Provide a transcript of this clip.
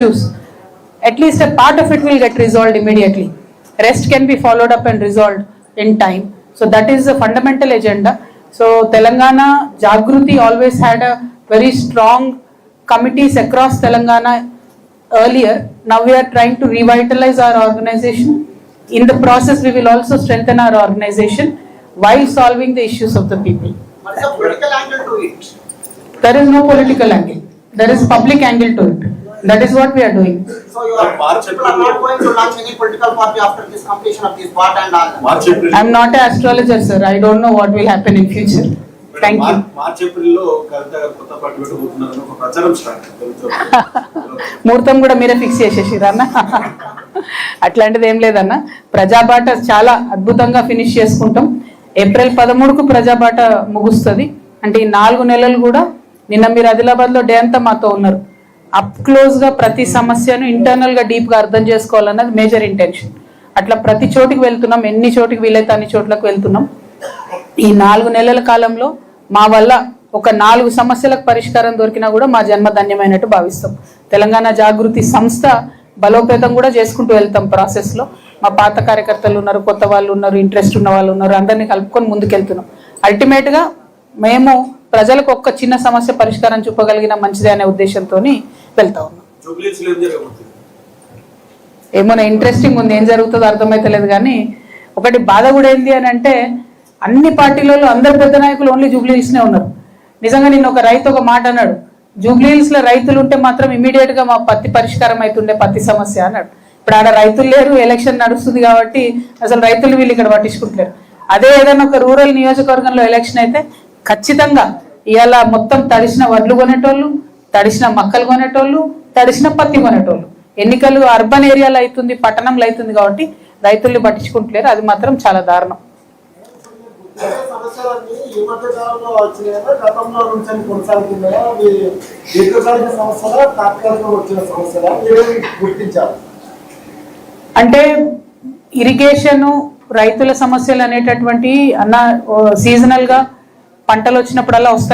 issues, at least a part of it will get resolved immediately. Rest can be followed up and resolved in time. So that is the fundamental agenda. So Telangana Jagruti always had a very strong committees across Telangana earlier. Now we are trying to revitalize our organization. In the process, we will also strengthen our organization while solving the issues of the people. What is the political angle to it? There is no political angle. There is public angle to it. That is what we are doing. So you are people are not going to launch any political party after this completion of this part and all. I am not an astrologer, sir. I don't know what will happen in future. Thank you. March April లో కొత్త party పెట్టబోతున్నారు ఒక ప్రచారం start ముహూర్తం కూడా మీరే fix చేసేసిరా అన్న? అట్లాంటిది ఏం లేదన్న. ప్రజాబాట చాలా అద్భుతంగా ఫినిష్ చేసుకుంటాం. ఏప్రిల్ 13కు ప్రజాబాట ముగుస్తుంది. అంటే ఈ 4 నెలలు కూడా నిన్న మీరు ఆదిలాబాద్ లో డే అంతా మాతో ఉన్నారు. అప్ క్లోజ్ గా ప్రతి సమస్యను ఇంటర్నల్ గా డీప్ గా అర్థం చేసుకోవాలన్నది మేజర్ ఇంటెన్షన్. అట్లా ప్రతి చోటికి వెళ్తున్నాం. ఎన్ని చోటికి వీలైతే అన్ని చోట్లకు వెళ్తున్నాం. ఈ 4 నెలల కాలంలో మా వల్ల ఒక 4 సమస్యలకు పరిష్కారం దొరికినా కూడా మా జన్మ ధన్యమైనట్టు భావిస్తాం. తెలంగాణ జాగృతి సంస్థ బలోపేతం కూడా చేసుకుంటూ వెళ్తాం ప్రాసెస్ లో. మా పాత కార్యకర్తలు ఉన్నారు, కొత్త వాళ్ళు ఉన్నారు, ఇంట్రెస్ట్ ఉన్న వాళ్ళు ఉన్నారు, అందరినీ కలుపుకొని ముందుకెళ్తున్నాం. అల్టిమేట్ గా మేము ప్రజలకు ఒక్క చిన్న సమస్య పరిష్కారం చూపగలిగిన మంచిదే అనే ఉద్దేశంతో వెళ్తా ఉన్నాం. ఏమన్నా ఇంట్రెస్టింగ్ ఉంది, ఏం జరుగుతుందో అర్థమైతలేదు. కానీ ఒకటి బాధ కూడా ఏంది అని అంటే, అన్ని పార్టీలలో అందరు పెద్ద నాయకులు ఓన్లీ జూబ్లీహిల్స్నే ఉన్నారు. నిజంగా నిన్న ఒక రైతు ఒక మాట అన్నాడు, జూబ్లీహిల్స్ లో రైతులు ఉంటే మాత్రం ఇమీడియట్ గా మా పత్తి పరిష్కారం అవుతుండే పత్తి సమస్య అన్నాడు. ఇప్పుడు ఆడ రైతులు లేరు, ఎలక్షన్ నడుస్తుంది కాబట్టి అసలు రైతులు వీళ్ళు ఇక్కడ పట్టించుకుంటలేరు. అదే ఏదైనా ఒక రూరల్ నియోజకవర్గంలో ఎలక్షన్ అయితే ఖచ్చితంగా ఇవాళ మొత్తం తడిసిన వడ్లు కొనేటోళ్ళు, తడిసిన మక్కలు కొనేటోళ్ళు, తడిసిన పత్తి కొనేటోళ్ళు. ఎన్నికలు అర్బన్ ఏరియాలో అవుతుంది, పట్టణంలో అవుతుంది కాబట్టి రైతుల్ని పట్టించుకుంటలేరు. అది మాత్రం చాలా దారుణం. అంటే ఇరిగేషన్ రైతుల సమస్యలు అనేటటువంటి అన్న సీజనల్ గా పంటలు వచ్చినప్పుడల్లా వస్తాయి.